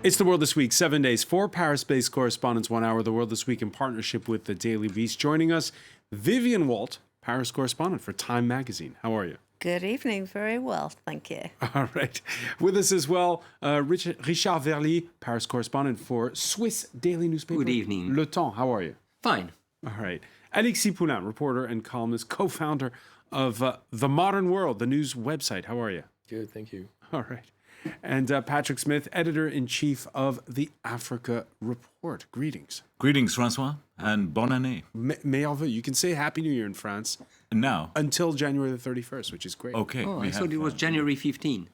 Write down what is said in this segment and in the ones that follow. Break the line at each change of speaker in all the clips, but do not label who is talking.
It's The World This Week, 7 days, 4 Paris-based correspondents, 1 hour. The World This Week in partnership with the Daily Beast. Joining us, Vivian Walt, Paris correspondent for Time Magazine. How are you?
Good evening. Very well, thank you.
All right. With us as well, Richard Verly, Paris correspondent for Swiss daily newspaper.
Good evening.
Le Temps. How are you?
Fine.
All right. Alexis Poulain, reporter and columnist, co-founder of The Modern World, the news website. How are you?
Good, thank you.
All right. And Patrick Smith, editor-in-chief of the Africa Report. Greetings.
Greetings, Francois, and bonne année.
Meilleur vœu. You can say Happy New Year in France
Now,
until January the 31st, which is great.
okay.
Oh,
we
I thought
have,
it was January 15.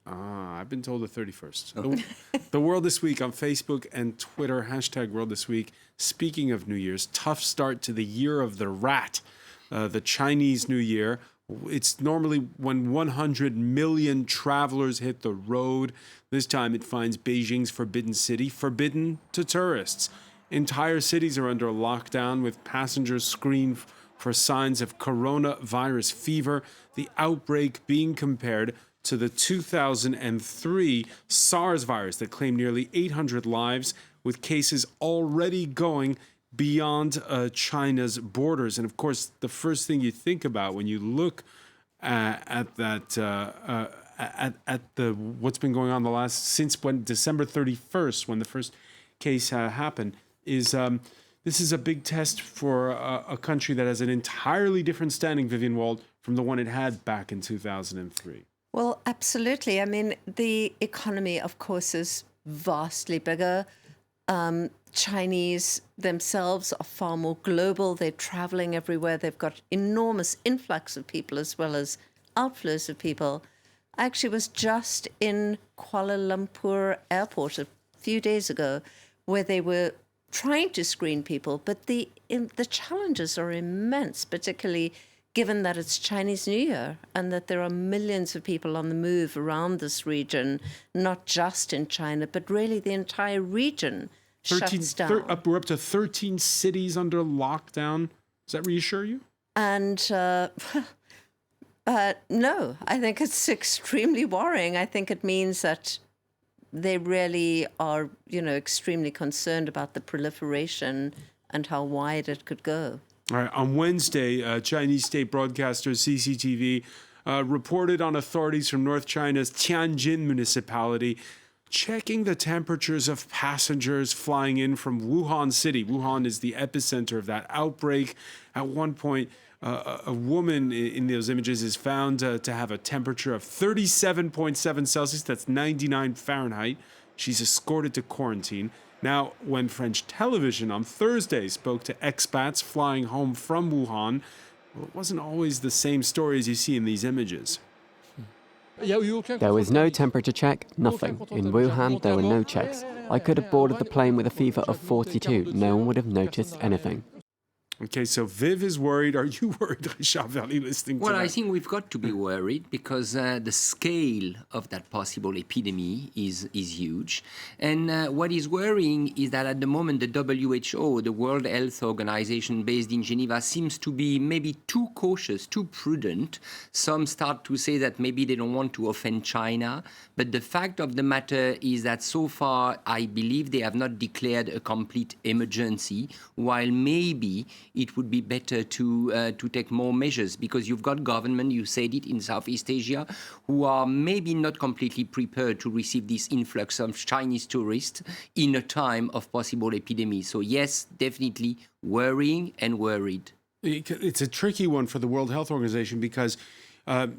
I've been told the 31st. The World This Week on Facebook and Twitter, hashtag World This Week. Speaking of New Year's, tough start to the year of the rat, the Chinese New Year. It's normally when 100 million travelers hit the road. This time it finds Beijing's forbidden city forbidden to tourists. Entire cities are under lockdown with passengers screened for signs of coronavirus fever, the outbreak being compared to the 2003 SARS virus that claimed nearly 800 lives, with cases already going beyond China's borders. And of course, the first thing you think about when you look at that, at the what's been going on since when December 31st, when the first case happened, is this is a big test for a country that has an entirely different standing, Vivian Wald, from the one it had back in 2003.
Well, absolutely. I mean, the economy, of course, is vastly bigger. Chinese themselves are far more global. They're traveling everywhere. They've got enormous influx of people as well as outflows of people. I actually was just in Kuala Lumpur airport a few days ago where they were trying to screen people, but the challenges are immense, particularly given that it's Chinese New Year and that there are millions of people on the move around this region, not just in China, but really the entire region.
We're up to 13 cities under lockdown. Does that reassure you?
And no, I think it's extremely worrying. I think it means that they really are, extremely concerned about the proliferation and how wide it could go.
All right. On Wednesday, Chinese state broadcaster CCTV reported on authorities from North China's Tianjin municipality checking the temperatures of passengers flying in from Wuhan City. Wuhan is the epicenter of that outbreak. At one point, a woman in those images is found to have a temperature of 37.7 Celsius. That's 99 Fahrenheit. She's escorted to quarantine. Now, when French television on Thursday spoke to expats flying home from Wuhan, well, it wasn't always the same story as you see in these images.
There was no temperature check, nothing. In Wuhan, there were no checks. I could have boarded the plane with a fever of 42. No one would have noticed anything.
Okay, so Viv is worried. Are you worried, Richard Verly, listening to that?
Well, I think we've got to be worried because the scale of that possible epidemic is huge. And what is worrying is that at the moment, the WHO, the World Health Organization based in Geneva, seems to be maybe too cautious, too prudent. Some start to say that maybe they don't want to offend China. But the fact of the matter is that so far, I believe they have not declared a complete emergency, while maybe it would be better to take more measures because you've got government, you said it, in Southeast Asia, who are maybe not completely prepared to receive this influx of Chinese tourists in a time of possible epidemic. So yes, definitely worrying and worried.
It's a tricky one for the World Health Organization because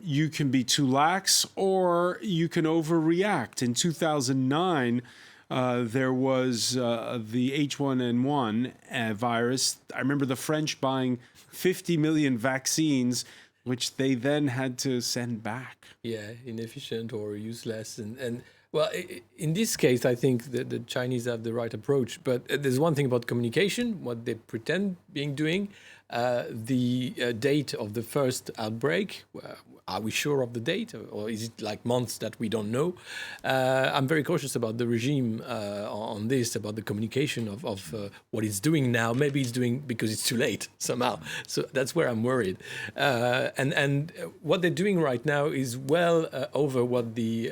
you can be too lax or you can overreact. In 2009, there was the H1N1 virus. I remember the French buying 50 million vaccines, which they then had to send back.
Yeah, inefficient or useless. And well, in this case, I think that the Chinese have the right approach. But there's one thing about communication, what they pretend being doing. the date of the first outbreak. Are we sure of the date, or is it like months that we don't know? I'm very cautious about the regime on this, about the communication of what it's doing now. Maybe it's doing because it's too late somehow. So that's where I'm worried. And what they're doing right now is well over what the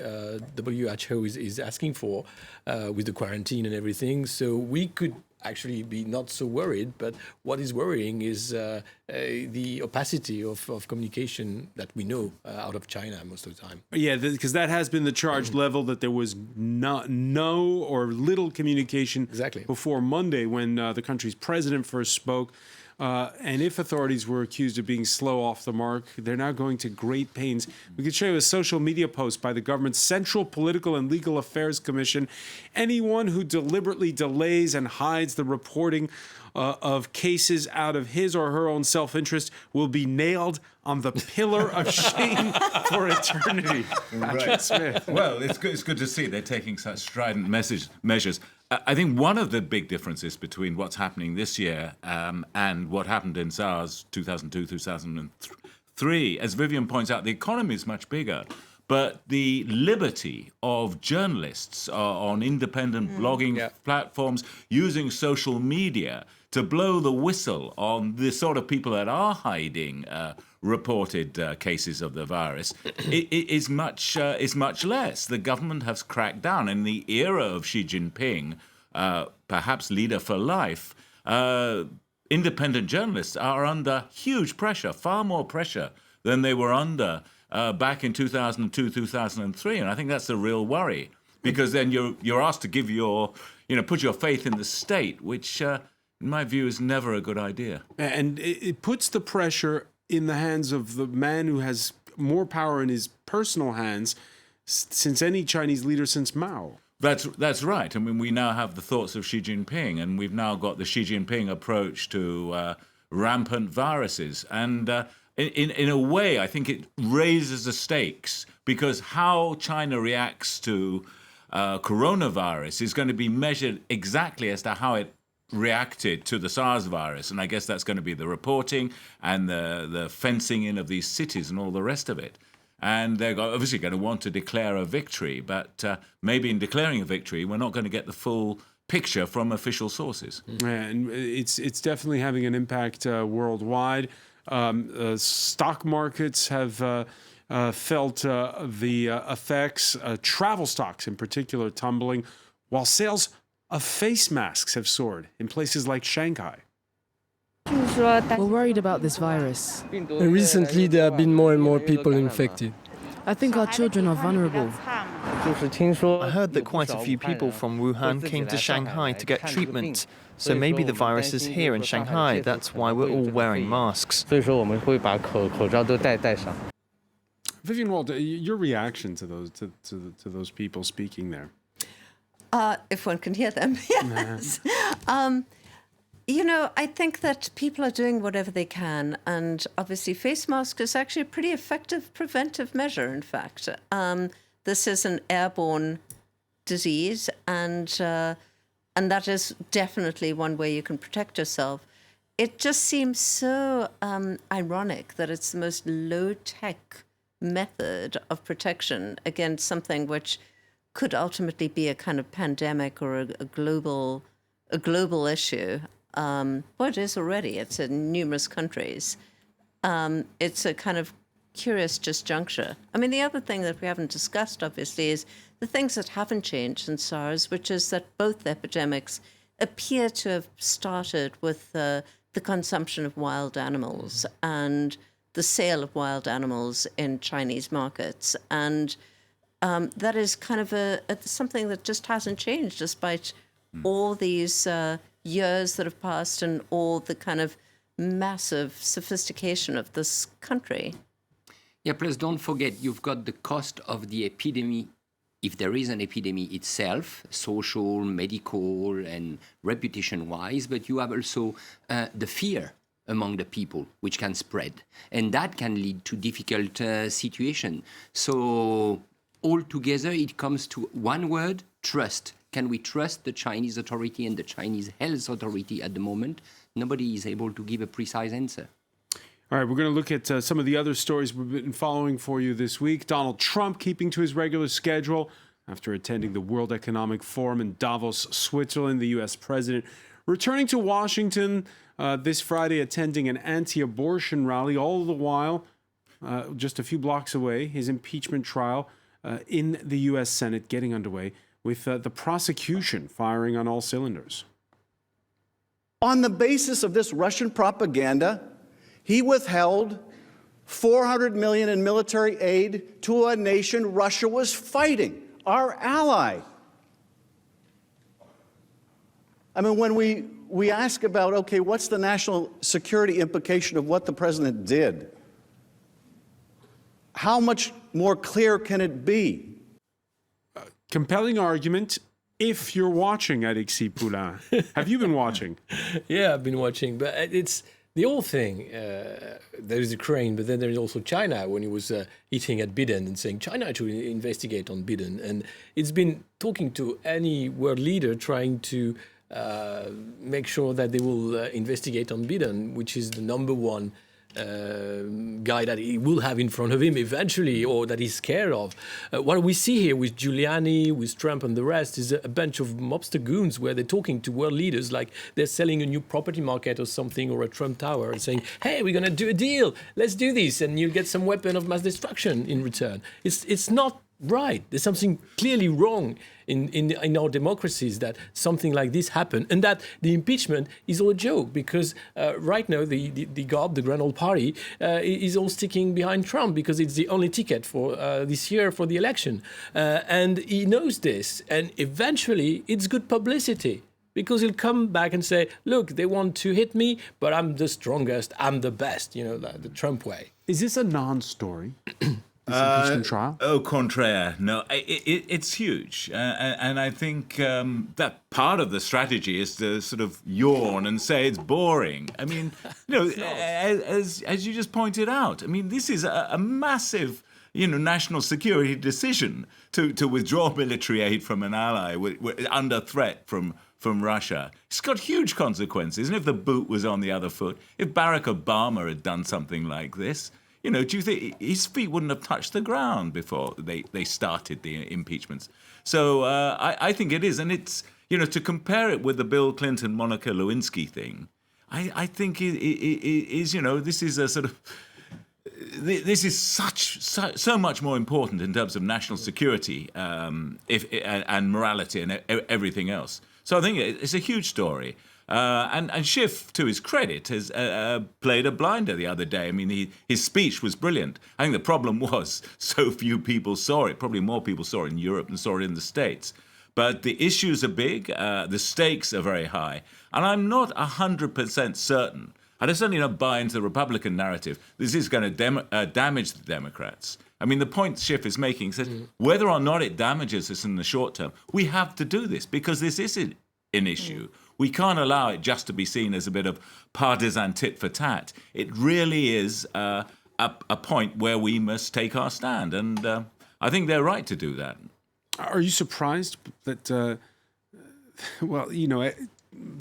WHO is asking for with the quarantine and everything. So we could actually be not so worried, but what is worrying is the opacity of communication that we know out of China most of the time.
Yeah, because that has been the charge level, that there was no or little communication before Monday when the country's president first spoke. And if authorities were accused of being slow off the mark, they're now going to great pains. We could show you a social media post by the government's Central Political and Legal Affairs Commission. Anyone who deliberately delays and hides the reporting of cases out of his or her own self-interest will be nailed on the pillar of shame for eternity.
Right.
Smith.
Well, it's good to see they're taking such strident measures. I think one of the big differences between what's happening this year and what happened in SARS 2002, 2003, as Vivian points out, the economy is much bigger, but the liberty of journalists on independent blogging platforms using social media to blow the whistle on the sort of people that are hiding reported cases of the virus is much less. The government has cracked down. In the era of Xi Jinping, perhaps leader for life, independent journalists are under huge pressure, far more pressure than they were under back in 2002, 2003. And I think that's a real worry, because then you're asked to give put your faith in the state, which in my view is never a good idea.
And it puts the pressure in the hands of the man who has more power in his personal hands since any Chinese leader since Mao.
That's right. I mean, we now have the thoughts of Xi Jinping, and we've now got the Xi Jinping approach to rampant viruses. And in a way, I think it raises the stakes, because how China reacts to coronavirus is going to be measured exactly as to how it reacted to the SARS virus. And I guess that's going to be the reporting and the fencing in of these cities and all the rest of it. And they're obviously going to want to declare a victory, but maybe in declaring a victory, we're not going to get the full picture from official sources.
And it's definitely having an impact worldwide. Stock markets have felt the effects, travel stocks in particular tumbling, while sales of face masks have soared in places like Shanghai.
We're worried about this virus.
And recently there have been more and more people infected.
I think our children are vulnerable.
I heard that quite a few people from Wuhan came to Shanghai to get treatment. So maybe the virus is here in Shanghai. That's why we're all wearing masks.
Vivian Walter, your reaction to those people speaking there?
If one can hear them, yes. I think that people are doing whatever they can, and obviously face mask is actually a pretty effective preventive measure, in fact. This is an airborne disease, and that is definitely one way you can protect yourself. It just seems so ironic that it's the most low-tech method of protection against something which could ultimately be a kind of pandemic or a global issue. Well, it is already. It's in numerous countries. It's a kind of curious disjuncture. I mean, the other thing that we haven't discussed, obviously, is the things that haven't changed in SARS, which is that both epidemics appear to have started with the consumption of wild animals and the sale of wild animals in Chinese markets. And that is kind of something that just hasn't changed, despite all these years that have passed and all the kind of massive sophistication of this country.
Yeah, plus don't forget, you've got the cost of the epidemic, if there is an epidemic itself, social, medical, and reputation-wise, but you have also the fear among the people, which can spread. And that can lead to difficult situations. So altogether, it comes to one word: trust. Can we trust the Chinese authority and the Chinese health authority at the moment? Nobody is able to give a precise answer.
All right, we're going to look at some of the other stories we've been following for you this week. Donald Trump keeping to his regular schedule after attending the World Economic Forum in Davos, Switzerland. The U.S. president returning to Washington this Friday, attending an anti-abortion rally. All the while, just a few blocks away, his impeachment trial in the U.S. Senate getting underway with the prosecution firing on all cylinders.
On the basis of this Russian propaganda, he withheld $400 million in military aid to a nation Russia was fighting, our ally. I mean, when we ask about, okay, what's the national security implication of what the president did? How much more clear can it be?
Compelling argument if you're watching, Alexis Poulain. Have you been watching?
Yeah, I've been watching, but it's the whole thing. There is Ukraine, but then there is also China when he was eating at Biden and saying China should investigate on Biden. And it's been talking to any world leader trying to make sure that they will investigate on Biden, which is the number one guy that he will have in front of him eventually, or that he's scared of. What we see here with Giuliani, with Trump and the rest is a bunch of mobster goons where they're talking to world leaders like they're selling a new property market or something, or a Trump Tower, and saying, hey, we're going to do a deal. Let's do this. And you'll get some weapon of mass destruction in return. It's not right. There's something clearly wrong in our democracies that something like this happened, and that the impeachment is all a joke because right now the GOP, the Grand Old Party, is all sticking behind Trump because it's the only ticket for this year for the election, and he knows this, and eventually it's good publicity. Because he'll come back and say, look, they want to hit me, but I'm the strongest, I'm the best, the Trump way.
Is this a non-story? Impeachment trial?
Au contraire, no, it's huge, and I think that part of the strategy is to sort of yawn and say it's boring. I mean, as you just pointed out, I mean, this is a massive, national security decision to withdraw military aid from an ally under threat from Russia. It's got huge consequences, and if the boot was on the other foot, if Barack Obama had done something like this, do you think his feet wouldn't have touched the ground before they started the impeachments? So I think it is. And it's, to compare it with the Bill Clinton, Monica Lewinsky thing, I think it is, this is a sort of, this is so much more important in terms of national security and morality and everything else. So I think it's a huge story. And Schiff, to his credit, has played a blinder the other day. I mean, his speech was brilliant. I think the problem was so few people saw it. Probably more people saw it in Europe than saw it in the States. But the issues are big. The stakes are very high. And I'm not 100% certain. I certainly don't buy into the Republican narrative. This is going to damage the Democrats. I mean, the point Schiff is making says whether or not it damages us in the short term, we have to do this because this is an issue. We can't allow it just to be seen as a bit of partisan tit for tat. It really is a point where we must take our stand, and I think they're right to do that.
Are you surprised that,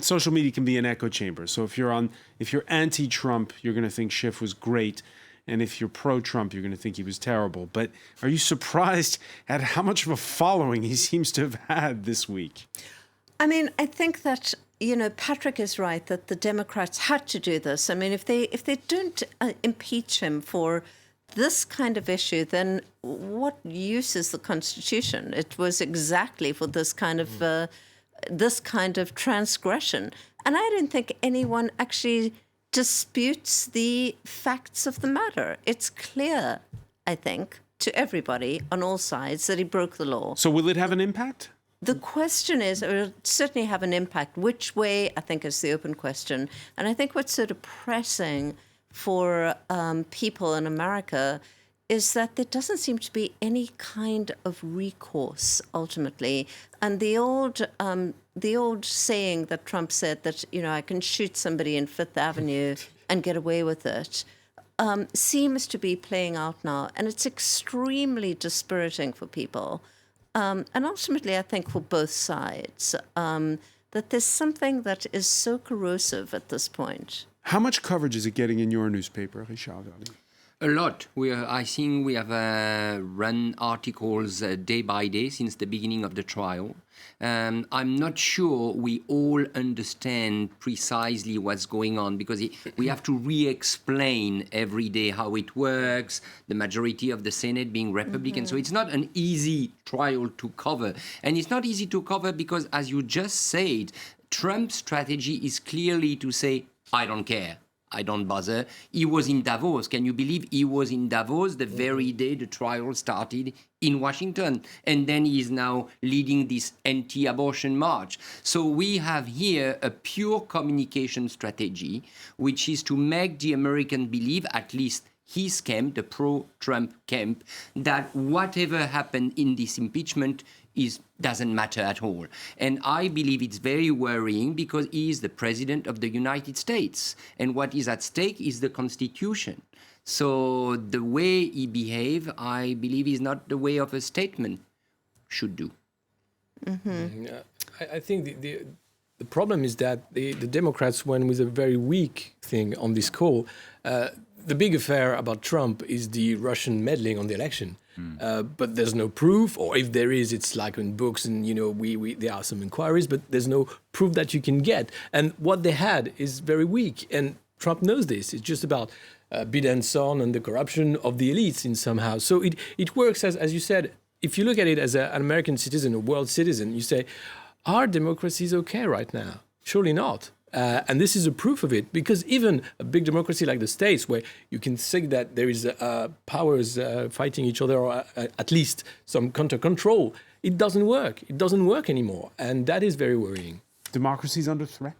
social media can be an echo chamber. So if you're anti-Trump, you're going to think Schiff was great, and if you're pro-Trump, you're going to think he was terrible. But are you surprised at how much of a following he seems to have had this week?
I mean, I think that, Patrick is right that the Democrats had to do this. I mean, if they don't impeach him for this kind of issue, then what use is the Constitution? It was exactly for this kind of transgression. And I don't think anyone actually disputes the facts of the matter. It's clear, I think, to everybody on all sides that he broke the law.
So will it have an impact?
The question is, it will certainly have an impact. Which way, I think, is the open question. And I think what's sort of pressing for people in America is that there doesn't seem to be any kind of recourse, ultimately. And the old saying that Trump said that, I can shoot somebody in Fifth Avenue and get away with it, seems to be playing out now. And it's extremely dispiriting for people. and ultimately I think for both sides, that there's something that is so corrosive at this point.
How much coverage is it getting in your newspaper, Richard Verly?
A lot. I think we have run articles day by day since the beginning of the trial. I'm not sure we all understand precisely what's going on because we have to re-explain every day how it works, the majority of the Senate being Republican. So it's not an easy trial to cover. And it's not easy to cover because, as you just said, Trump's strategy is clearly to say, I don't care. I don't bother. He was in Davos. Can you believe he was in Davos the very day the trial started in Washington? And then he is now leading this anti-abortion march. So we have here a pure communication strategy, which is to make the American believe, at least his camp, the pro-Trump camp, that whatever happened in this impeachment doesn't matter at all. And I believe it's very worrying because he is the president of the United States. And what is at stake is the Constitution. So the way he behaves, I believe, is not the way of a statesman should do.
I think the problem is that the Democrats went with a very weak thing on this call. The big affair about Trump is the Russian meddling on the election. But there's no proof, or if there is, it's like in books, and there are some inquiries, but there's no proof that you can get. And what they had is very weak, and Trump knows this. It's just about Biden's son and the corruption of the elites in somehow. So it works as you said. If you look at it as an American citizen, a world citizen, you say, are democracies okay right now? Surely not. And this is a proof of it, because even a big democracy like the States, where you can say that there is powers fighting each other, or at least some counter-control, it doesn't work. It doesn't work anymore. And that is very worrying.
Democracy's under threat?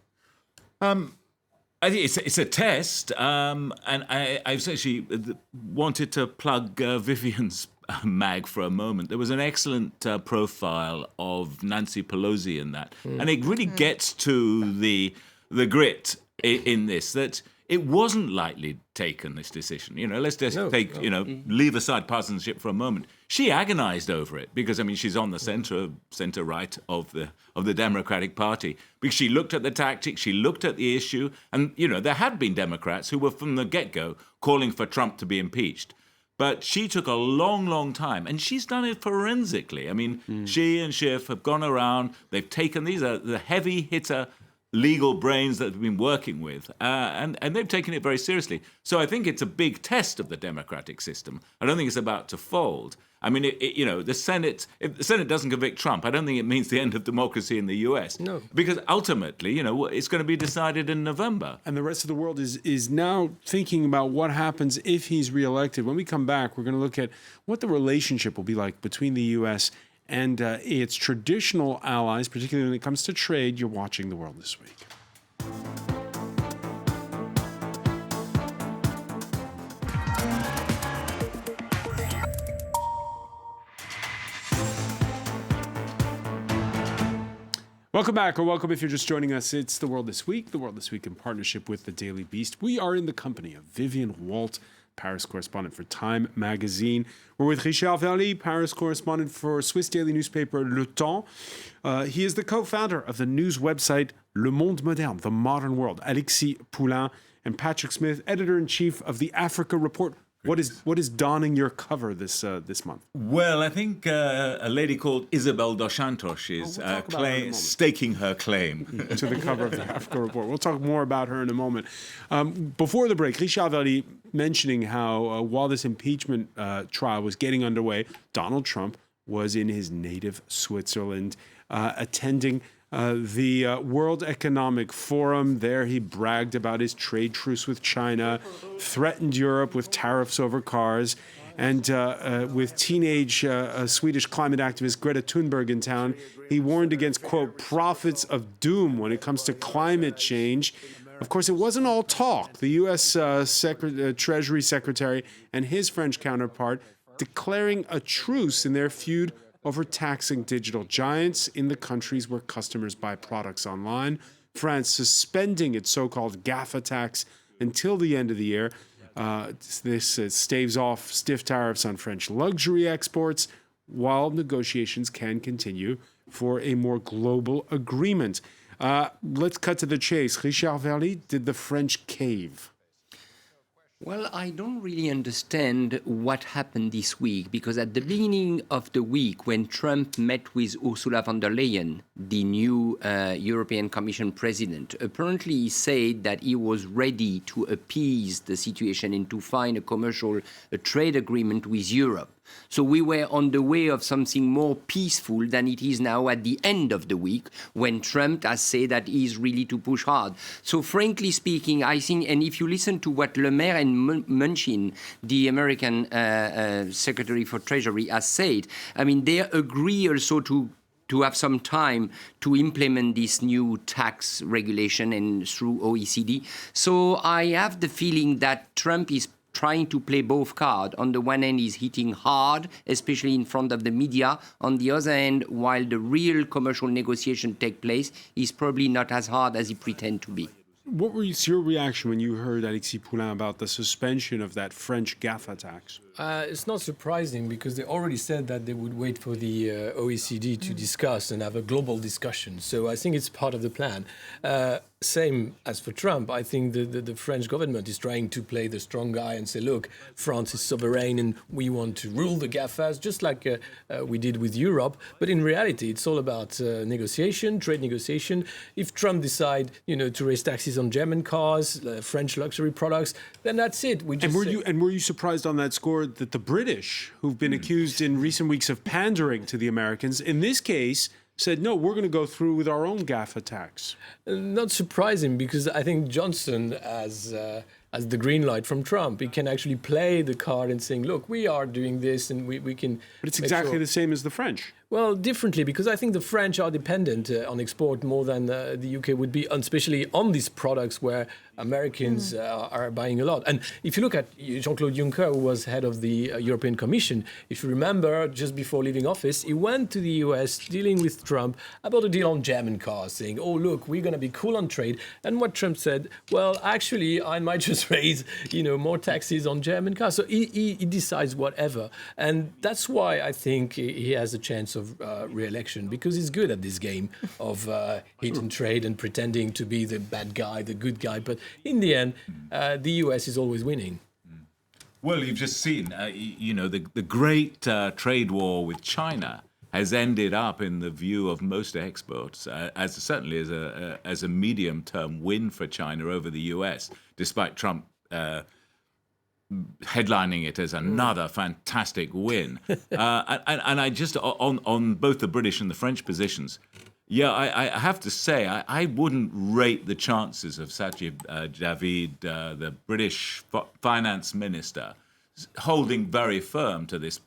I think it's a test. And I've actually wanted to plug Vivian's mag for a moment. There was an excellent profile of Nancy Pelosi in that. And it really gets to the grit in this, that it wasn't lightly taken, this decision. Let's just leave aside partisanship for a moment. She agonized over it because, she's on the center right of the Democratic Party, because she looked at the tactics, she looked at the issue, and, there had been Democrats who were from the get-go calling for Trump to be impeached. But she took a long, long time, and she's done it forensically. She and Schiff have gone around, they've taken, these are the heavy hitter legal brains that have been working with, and they've taken it very seriously. So I think it's a big test of the democratic system. I don't think it's about to fold. The Senate, if the Senate doesn't convict Trump, I don't think it means the end of democracy in the US.
No.
Because ultimately, it's going to be decided in November.
And the rest of the world is now thinking about what happens if he's reelected. When we come back, we're going to look at what the relationship will be like between the US and its traditional allies, particularly when it comes to trade. You're watching The World This Week. Welcome back, or welcome if you're just joining us. It's The World This Week. The World This Week in partnership with The Daily Beast. We are in the company of Vivian Walt, Paris correspondent for Time magazine. We're with Richard Verly, Paris correspondent for Swiss daily newspaper Le Temps. He is the co-founder of the news website Le Monde Moderne, The Modern World. Alexis Poulain and Patrick Smith, editor-in-chief of the Africa Report. What is donning your cover this month?
Well, I think a lady called Isabel dos Santos is staking her claim
to the cover of the Africa Report. We'll talk more about her in a moment. Before the break, Richard Verly mentioning how while this impeachment trial was getting underway, Donald Trump was in his native Switzerland attending the World Economic Forum. There he bragged about his trade truce with China, threatened Europe with tariffs over cars, and with teenage Swedish climate activist Greta Thunberg in town, he warned against, quote, prophets of doom when it comes to climate change. Of course, it wasn't all talk. The U.S. Treasury Secretary and his French counterpart declaring a truce in their feud over taxing digital giants in the countries where customers buy products online. France suspending its so-called GAFA tax until the end of the year. This staves off stiff tariffs on French luxury exports. while negotiations can continue for a more global agreement. Let's cut to the chase. Richard Verly, did the French cave?
Well, I don't really understand what happened this week, because at the beginning of the week, when Trump met with Ursula von der Leyen, the new European Commission president, apparently he said that he was ready to appease the situation and to find a trade agreement with Europe. So we were on the way of something more peaceful than it is now at the end of the week, when Trump has said that he is ready to push hard. So frankly speaking, I think, and if you listen to what Le Maire and Mnuchin, the American Secretary for Treasury, has said, I mean, they agree also to have some time to implement this new tax regulation and through OECD. So I have the feeling that Trump is trying to play both cards. On the one hand, he's hitting hard, especially in front of the media. On the other hand, while the real commercial negotiation take place, he's probably not as hard as he pretend to be.
What was your reaction when you heard Alexis Poulain about the suspension of that French GAFA tax?
It's not surprising, because they already said that they would wait for the OECD to discuss and have a global discussion. So I think it's part of the plan. Same as for Trump, I think the French government is trying to play the strong guy and say, look, France is sovereign and we want to rule the GAFAs, just like we did with Europe. But in reality, it's all about negotiation, trade negotiation. If Trump decide, to raise taxes on German cars, French luxury products, then that's it. We just
were you surprised on that score that the British, who've been accused in recent weeks of pandering to the Americans, in this case said, no, we're going to go through with our own GAFA tax?
Not surprising, because I think Johnson has the green light from Trump. He can actually play the card and saying, look, we are doing this and we can...
But it's exactly the same as the French.
Well, differently, because I think the French are dependent on export more than the UK would be, especially on these products where Americans are buying a lot. And if you look at Jean-Claude Juncker, who was head of the European Commission, if you remember, just before leaving office, he went to the US dealing with Trump about a deal on German cars, saying, oh, look, we're going to be cool on trade. And what Trump said, well, actually, I might just raise, more taxes on German cars. So he decides whatever. And that's why I think he has a chance of re-election, because he's good at this game of hit and trade and pretending to be the bad guy, the good guy. But in the end, the US is always winning.
Well, you've just seen, the great trade war with China has ended up, in the view of most experts, certainly as a medium-term win for China over the US, despite Trump headlining it as another fantastic win. And I just, on both the British and the French positions, I have to say, I wouldn't rate the chances of Sajid Javid, the British finance minister, holding very firm to this,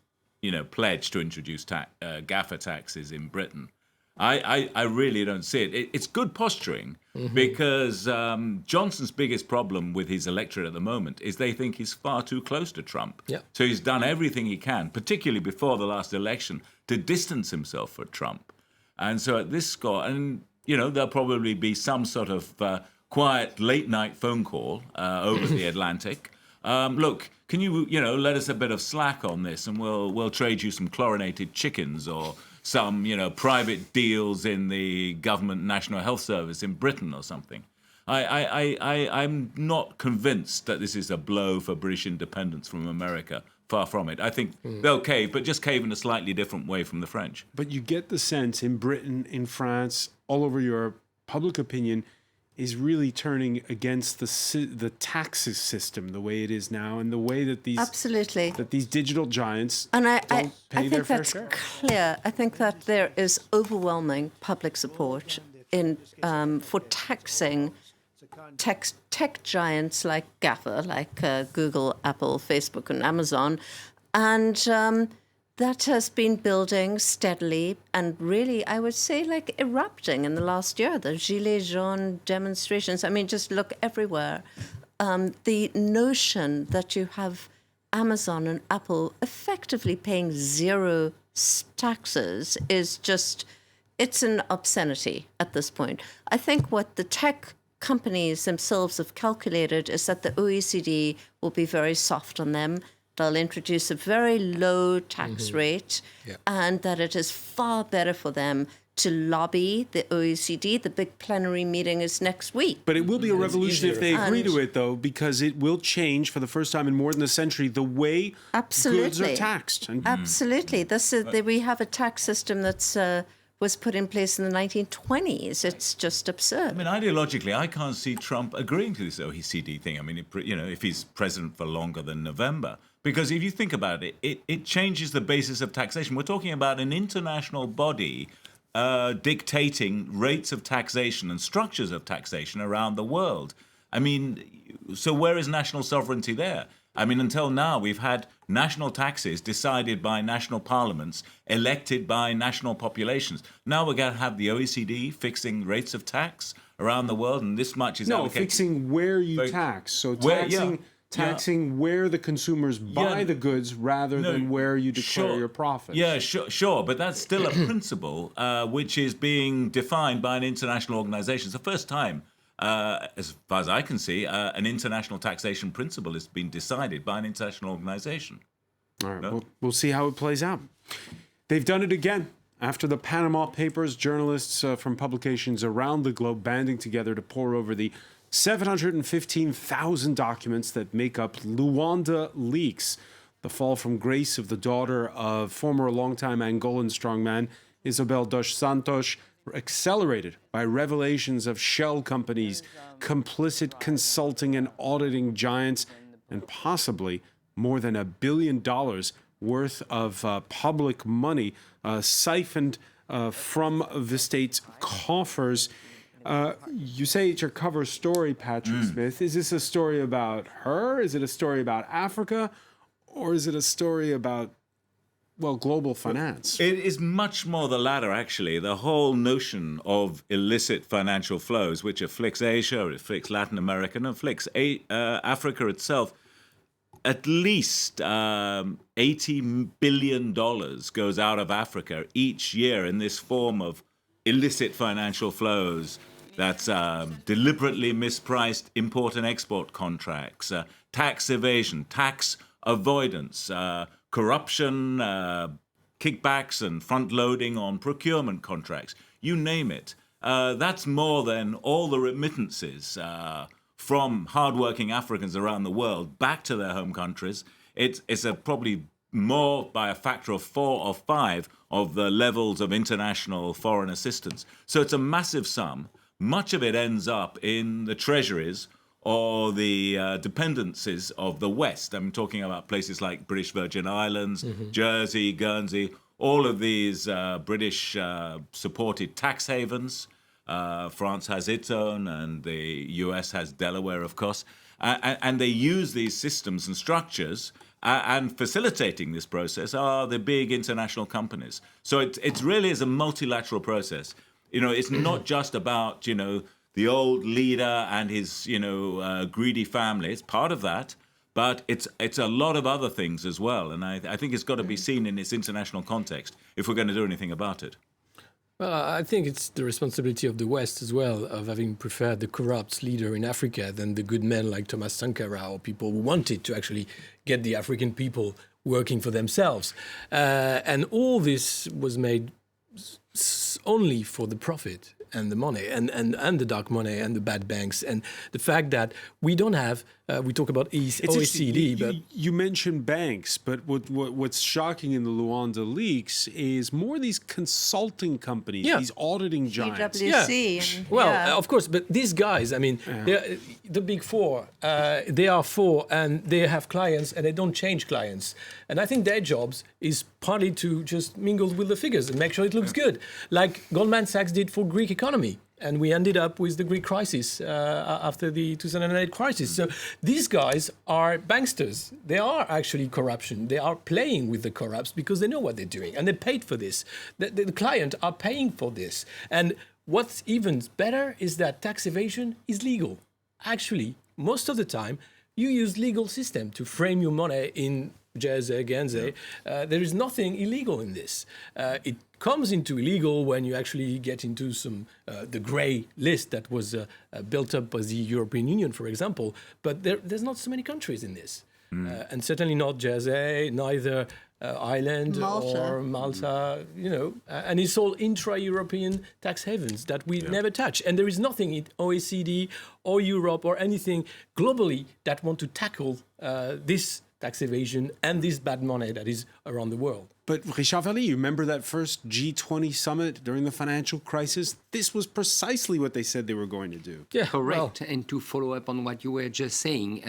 pledge to introduce GAFA taxes in Britain. I really don't see it. It's good posturing, because Johnson's biggest problem with his electorate at the moment is they think he's far too close to Trump.
Yeah.
So he's done everything he can, particularly before the last election, to distance himself from Trump. And so at this score, and, there'll probably be some sort of quiet late-night phone call over the Atlantic. Look, can you, let us a bit of slack on this, and we'll trade you some chlorinated chickens or some, private deals in the government National Health Service in Britain or something. I'm not convinced that this is a blow for British independence from America. Far from it. I think they'll cave, but just cave in a slightly different way from the French.
But you get the sense in Britain, in France, all over Europe, public opinion is really turning against the taxes system the way it is now, and the way that these digital giants don't pay their fair share.
And I think that's clear. I think that there is overwhelming public support for taxing tech giants like GAFA, like Google, Apple, Facebook, and Amazon. And that has been building steadily and really, I would say, like erupting in the last year. The Gilets jaunes demonstrations, I mean, just look everywhere. The notion that you have Amazon and Apple effectively paying zero taxes is just, it's an obscenity at this point. I think what the tech companies themselves have calculated is that the OECD will be very soft on them, they'll introduce a very low tax rate, and that it is far better for them to lobby the OECD. The big plenary meeting is next week.
But it will be a revolution if they agree to it, though, because it will change for the first time in more than a century the way goods are taxed.
Absolutely. We have a tax system that's was put in place in the 1920s. It's just absurd.
I mean, ideologically, I can't see Trump agreeing to this OECD thing. I mean, if he's president for longer than November. Because if you think about it, it changes the basis of taxation. We're talking about an international body dictating rates of taxation and structures of taxation around the world. I mean, so where is national sovereignty there? I mean, until now, we've had national taxes decided by national parliaments, elected by national populations. Now we're going to have the OECD fixing rates of tax around the world, and this much is allocated.
Fixing where you tax. So taxing where the consumers buy the goods rather than where you declare your profits.
Yeah, sure. But that's still a principle which is being defined by an international organization. It's the first time, as far as I can see, an international taxation principle has been decided by an international organization.
All right, we'll see how it plays out. They've done it again. After the Panama Papers, journalists from publications around the globe banding together to pore over the 715,000 documents that make up Luanda leaks. The fall from grace of the daughter of former longtime Angolan strongman Isabel dos Santos, accelerated by revelations of shell companies, complicit consulting and auditing giants, and possibly more than $1 billion worth of public money siphoned from the state's coffers. You say it's your cover story, Patrick Smith. Is this a story about her? Is it a story about Africa? Or is it a story about, global finance?
It is much more the latter, actually. The whole notion of illicit financial flows, which afflicts Asia, afflicts Latin America, and afflicts Africa itself. At least $80 billion goes out of Africa each year in this form of illicit financial flows. That's deliberately mispriced import and export contracts, tax evasion, tax avoidance, corruption, kickbacks and front-loading on procurement contracts. You name it. That's more than all the remittances from hardworking Africans around the world back to their home countries. It's probably more by a factor of 4 or 5 of the levels of international foreign assistance. So it's a massive sum. Much of it ends up in the treasuries or the dependencies of the West. I'm talking about places like British Virgin Islands, Jersey, Guernsey, all of these British-supported tax havens. France has its own, and the US has Delaware, of course. And they use these systems and structures, and facilitating this process are the big international companies. So it really is a multilateral process. It's not just about, the old leader and his, greedy family. It's part of that, but it's a lot of other things as well. And I think it's got to be seen in its international context if we're going to do anything about it.
Well, I think it's the responsibility of the West as well, of having preferred the corrupt leader in Africa than the good men like Thomas Sankara or people who wanted to actually get the African people working for themselves. And all this was made only for the profit and the money and the dark money and the bad banks. And the fact that we don't have, we talk about OECD, but...
You mentioned banks, but what's shocking in the Luanda leaks is more these consulting companies, these auditing giants.
PwC.
Of course, but these guys, I mean, the big four, they are four and they have clients and they don't change clients. And I think their jobs is partly to just mingle with the figures and make sure it looks good, like Goldman Sachs did for Greek economy. And we ended up with the Greek crisis after the 2008 crisis. So these guys are banksters. They are actually corruption. They are playing with the corrupts because they know what they're doing. And they paid for this. The client are paying for this. And what's even better is that tax evasion is legal. Actually, most of the time, you use legal system to frame your money in Jersey, Guernsey. There is nothing illegal in this. It comes into illegal when you actually get into some the grey list that was built up by the European Union, for example. But there's not so many countries in this. And certainly not Jersey, neither Ireland
Malta.
or Malta, and it's all intra-European tax havens that we never touch. And there is nothing in OECD or Europe or anything globally that want to tackle this tax evasion and this bad money that is around the world.
But Richard Verly, you remember that first G20 summit during the financial crisis? This was precisely what they said they were going to do.
Yeah,
Correct. And to follow up on what you were just saying,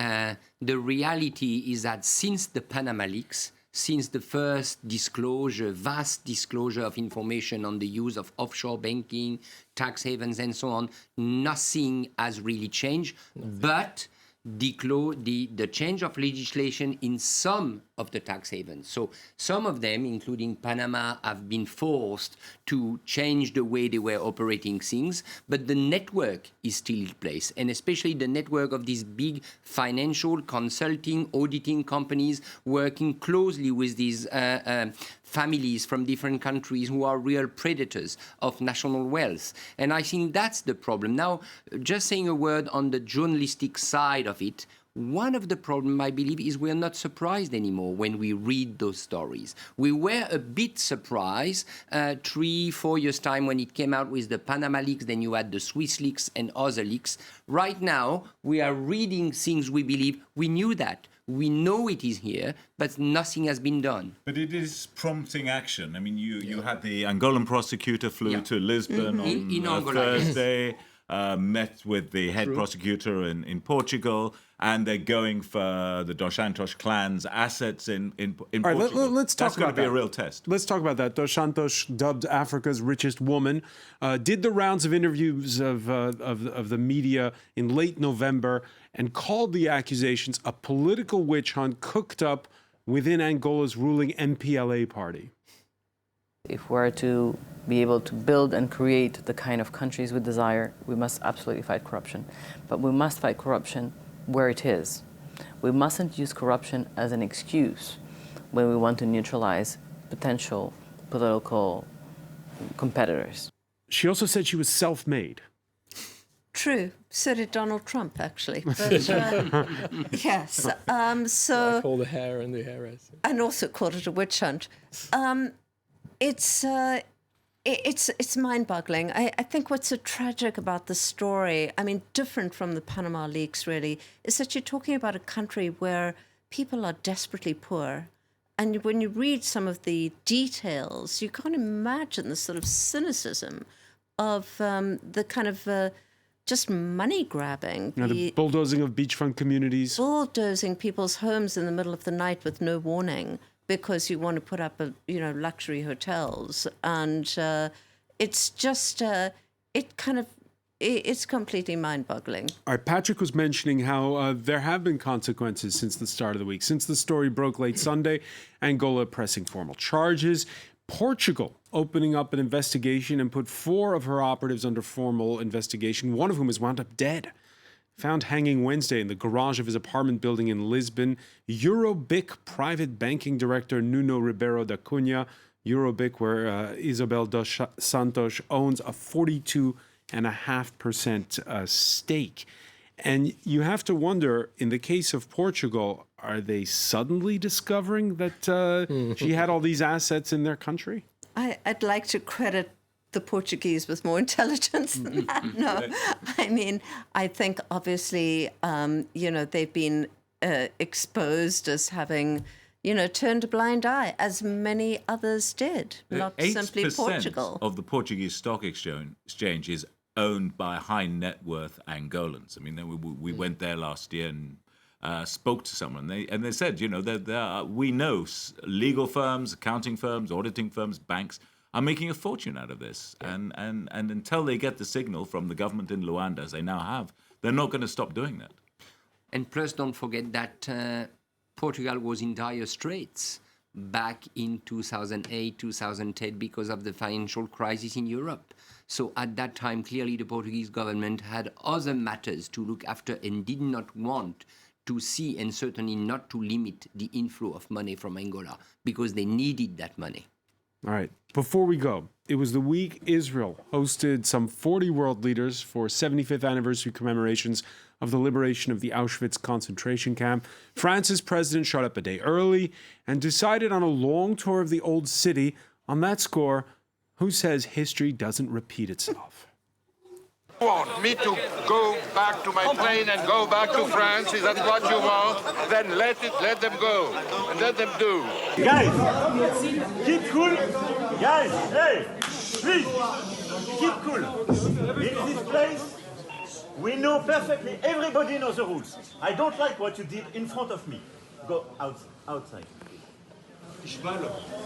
the reality is that since the Panama leaks, since the first disclosure, vast disclosure of information on the use of offshore banking, tax havens, and so on, nothing has really changed. But the change of legislation in some of the tax havens. So some of them, including Panama, have been forced to change the way they were operating things, but the network is still in place, and especially the network of these big financial, consulting, auditing companies working closely with these families from different countries who are real predators of national wealth. And I think that's the problem. Now, just saying a word on the journalistic side of it, one of the problems, I believe, is we're not surprised anymore when we read those stories. We were a bit surprised 3-4 years' time when it came out with the Panama leaks, then you had the Swiss leaks and other leaks. Right now, we are reading things we believe we knew that. We know it is here, but nothing has been done.
But it is prompting action. I mean, you had the Angolan prosecutor flew to Lisbon on Thursday, met with the head prosecutor in Portugal, and they're going for the Dos Santos clan's assets in
All right,
Portugal.
let's talk
That's going
about
to be
that.
a real test.
Let's talk about that. Dos Santos, dubbed Africa's richest woman, did the rounds of interviews of the media in late November and called the accusations a political witch hunt cooked up within Angola's ruling MPLA party.
If we're to be able to build and create the kind of countries we desire, we must absolutely fight corruption. But we must fight corruption where it is. We mustn't use corruption as an excuse when we want to neutralize potential political competitors.
She also said she was self-made.
True. So did Donald Trump, actually. But, yes.
I call the hair and the heiress.
And also called it a witch hunt. It's mind-boggling. I think what's so tragic about the story, I mean, different from the Panama leaks, really, is that you're talking about a country where people are desperately poor. And when you read some of the details, you can't imagine the sort of cynicism of the kind of just money grabbing.
The bulldozing of beachfront communities.
Bulldozing people's homes in the middle of the night with no warning because you want to put up luxury hotels. And it's just, it's completely mind-boggling.
All right, Patrick was mentioning how there have been consequences since the start of the week. Since the story broke late Sunday, Angola pressing formal charges. Portugal opening up an investigation and put 4 of her operatives under formal investigation, one of whom has wound up dead. Found hanging Wednesday in the garage of his apartment building in Lisbon, Eurobic private banking director Nuno Ribeiro da Cunha, Eurobic, where Isabel dos Santos owns a 42.5% stake. And you have to wonder, in the case of Portugal, are they suddenly discovering that she had all these assets in their country?
I'd like to credit the Portuguese with more intelligence than that. No, I mean, I think obviously, they've been exposed as having, turned a blind eye, as many others did, not simply Portugal.
8% of the Portuguese stock exchange is owned by high net worth Angolans. I mean, we went there last year and spoke to someone, and they said, we know legal firms, accounting firms, auditing firms, banks are making a fortune out of this. And until they get the signal from the government in Luanda, as they now have, they're not going to stop doing that.
And plus, don't forget that Portugal was in dire straits back in 2008, 2010 because of the financial crisis in Europe. So at that time, clearly the Portuguese government had other matters to look after and did not want to see, and certainly not to limit the inflow of money from Angola, because they needed that money.
All right. Before we go, it was the week Israel hosted some 40 world leaders for 75th anniversary commemorations of the liberation of the Auschwitz concentration camp. France's president showed up a day early and decided on a long tour of the old city. On that score, who says history doesn't repeat itself?
Want me to go back to my plane and go back to France? Is that what you want? Then let them go and let them do.
Guys, keep cool. Guys, hey, please, keep cool. In this place, we know perfectly, everybody knows the rules. I don't like what you did in front of me. Go outside.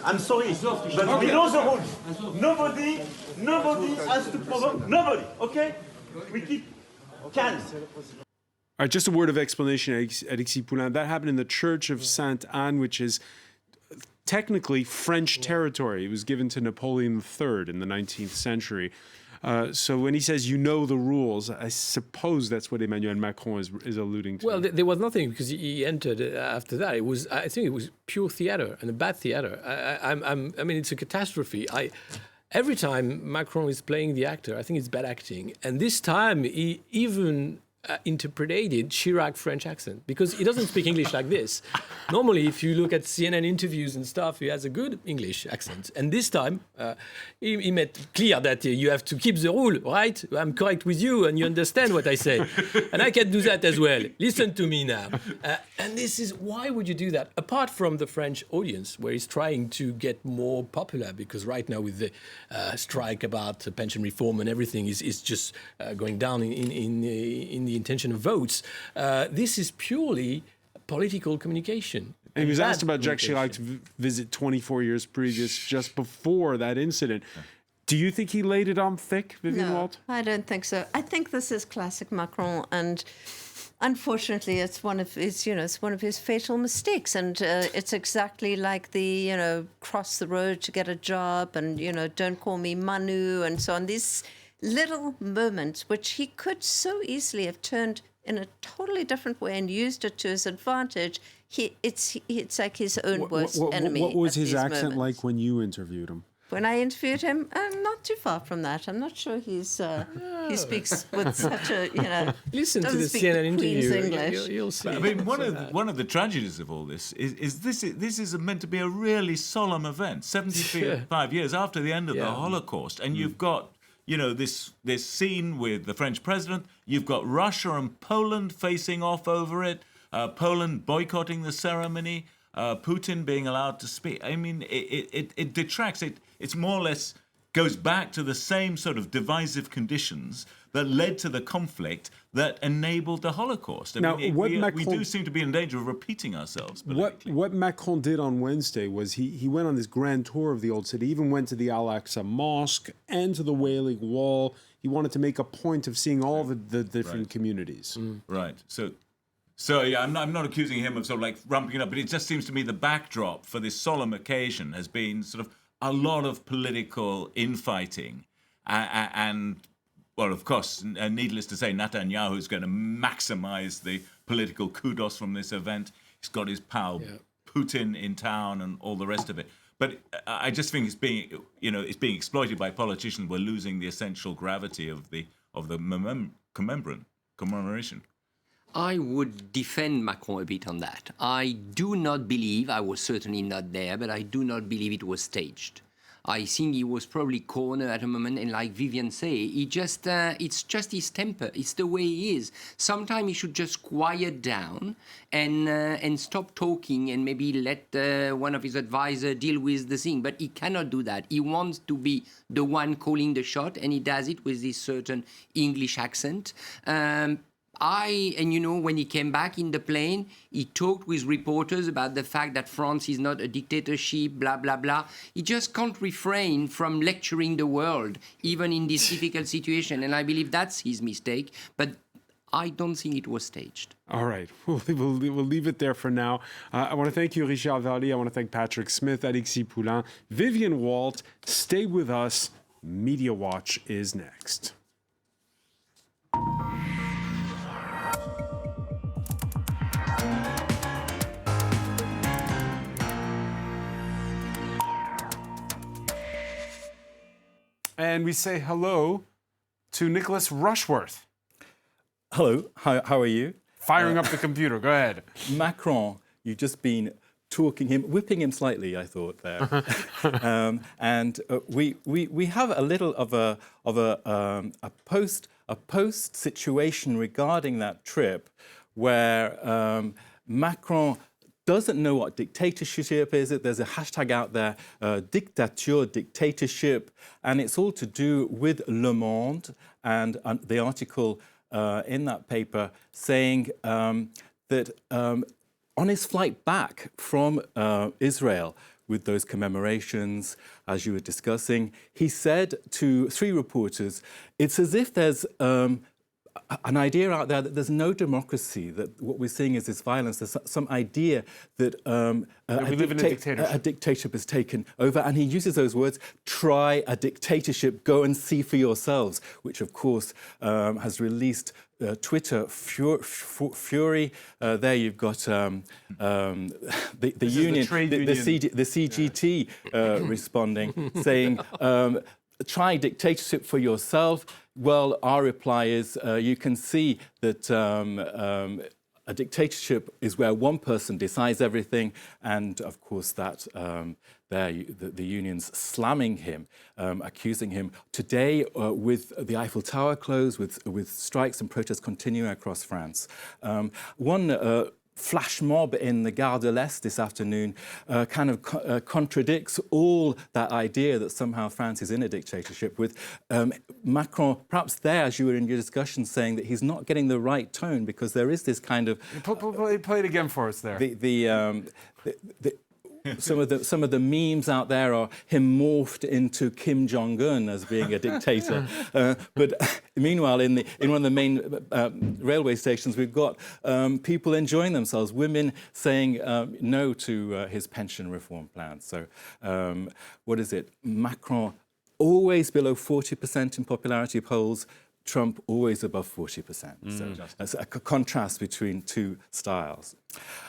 I'm sorry, but we know the rules. Nobody has to provoke, nobody, okay? We keep calm.
All right, just a word of explanation, Alexis Poulain. That happened in the Church of Sainte Anne, which is technically French territory. It was given to Napoleon III in the 19th century. So when he says, you know the rules, I suppose that's what Emmanuel Macron is alluding to.
Well, there was nothing because he entered after that. I think it was pure theater and a bad theater. I mean, it's a catastrophe. Every time Macron is playing the actor, I think it's bad acting. And this time he even interpreted Chirac French accent because he doesn't speak English like this. Normally, if you look at CNN interviews and stuff, he has a good English accent. And this time, he made clear that you have to keep the rule, right? I'm correct with you and you understand what I say. And I can do that as well. Listen to me now. And this is, why would you do that? Apart from the French audience, where he's trying to get more popular, because right now with the strike about pension reform and everything is just going down in the intention of votes. This is purely political communication.
And he was asked about Jacques Chirac's visit 24 years previous, just before that incident. Do you think he laid it on thick, Vivian Walt?
I don't think so. I think this is classic Macron, and unfortunately, it's one of his fatal mistakes. And it's exactly like the cross the road to get a job, and don't call me Manu, and so on. These little moments which he could so easily have turned in a totally different way and used it to his advantage. It's like his own worst enemy.
What was his accent
moments.
like when you interviewed him?
When I interviewed him, not too far from that. I'm not sure he speaks with such a
Listen to the CNN interview. You'll see.
I mean, one of the tragedies of all this is this is meant to be a really solemn event. 75 years after the end of the Holocaust, and you've got this scene with the French president. You've got Russia and Poland facing off over it. Poland boycotting the ceremony. Putin being allowed to speak. I mean, it detracts. It's more or less goes back to the same sort of divisive conditions that led to the conflict that enabled the Holocaust. We do seem to be in danger of repeating ourselves.
What Macron did on Wednesday was he went on this grand tour of the old city. He even went to the Al-Aqsa Mosque and to the Wailing Wall. He wanted to make a point of seeing all the different communities.
Right. So yeah, I'm not accusing him of sort of like ramping it up, but it just seems to me the backdrop for this solemn occasion has been sort of a lot of political infighting, and well, of course, needless to say, Netanyahu is going to maximize the political kudos from this event. He's got his pal Putin in town and all the rest of it. But I just think it's being exploited by politicians. We're losing the essential gravity of the commemoration.
I would defend Macron a bit on that. I do not believe, I was certainly not there, but I do not believe it was staged. I think he was probably cornered at a moment, and like Vivian say, it's just his temper. It's the way he is. Sometimes he should just quiet down and stop talking and maybe let one of his advisors deal with the thing. But he cannot do that. He wants to be the one calling the shot, and he does it with this certain English accent. When he came back in the plane, he talked with reporters about the fact that France is not a dictatorship, blah, blah, blah. He just can't refrain from lecturing the world, even in this difficult situation. And I believe that's his mistake. But I don't think it was staged.
All right. We'll leave it there for now. I want to thank you, Richard Verly. I want to thank Patrick Smith, Alexis Poulain, Vivian Walt. Stay with us. Media Watch is next. And we say hello to Nicholas Rushworth.
Hello, how are you?
Firing up the computer, go ahead.
Macron, you've just been whipping him slightly, I thought there. And we have a little of a post situation regarding that trip where Macron doesn't know what dictatorship is. There's a hashtag out there, dictature, dictatorship, and it's all to do with Le Monde and the article in that paper saying that on his flight back from Israel with those commemorations, as you were discussing, he said to 3 reporters, it's as if there's an idea out there that there's no democracy, that what we're seeing is this violence. There's some idea that
we live in a dictatorship.
A dictatorship has taken over. And he uses those words, try a dictatorship, go and see for yourselves, which, of course, has released Twitter fury. There you've got the union, the CGT responding, saying, try dictatorship for yourself. Well, our reply is, you can see that a dictatorship is where one person decides everything, and of course that the union's slamming him, accusing him today with the Eiffel Tower closed, with strikes and protests continuing across France. One flash mob in the Gare de l'Est this afternoon kind of contradicts all that idea that somehow France is in a dictatorship, with Macron perhaps there, as you were in your discussion, saying that he's not getting the right tone because there is this kind of...
Play it again for us there.
Some of the memes out there are him morphed into Kim Jong-un as being a dictator. But meanwhile, in one of the main railway stations, we've got people enjoying themselves, women saying no to his pension reform plan. So what is it? Macron always below 40% in popularity polls. Trump always above 40%. So that's a contrast between two styles.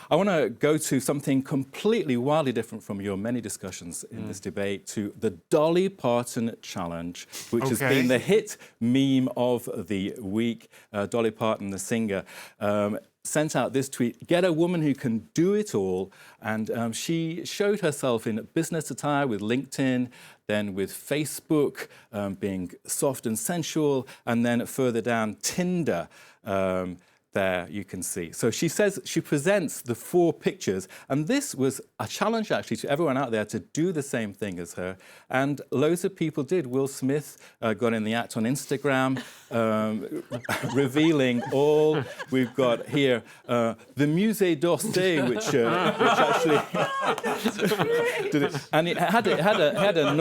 I want to go to something completely wildly different from your many discussions in this debate, to the Dolly Parton challenge, which has been the hit meme of the week. Dolly Parton, the singer, sent out this tweet, get a woman who can do it all. And she showed herself in business attire with LinkedIn, then with Facebook, being soft and sensual, and then further down, Tinder. There you can see. So she says, she presents the 4 pictures, and this was a challenge actually to everyone out there to do the same thing as her, and loads of people did. Will Smith got in the act on Instagram, revealing all. We've got here the Musée d'Orsay, which actually did it, and it had a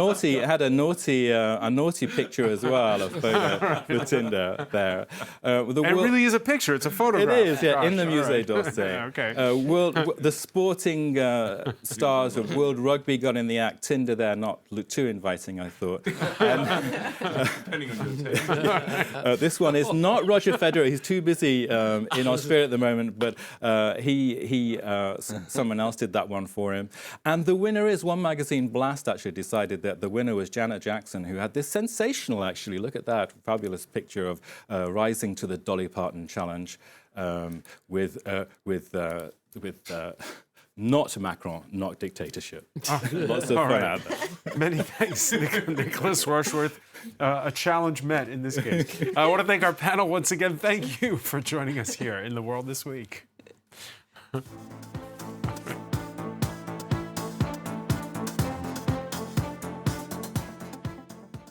naughty picture as well, a photo for Tinder there.
It really is a picture. It's a photograph.
It is, yeah, in the Musée d'Orsay.
Okay.
The sporting stars of World Rugby got in the act. Tinder there, not too inviting, I thought.
Depending on your taste.
This one is not Roger Federer. He's too busy in Australia at the moment, but someone else did that one for him. And the winner is, one magazine, Blast, actually decided that the winner was Janet Jackson, who had this sensational, actually, look at that, fabulous picture of rising to the Dolly Parton challenge. With not Macron, not dictatorship. Lots of fun out there.
Many thanks, Nicholas Rushworth. A challenge met in this case. I want to thank our panel once again. Thank you for joining us here in The World This Week.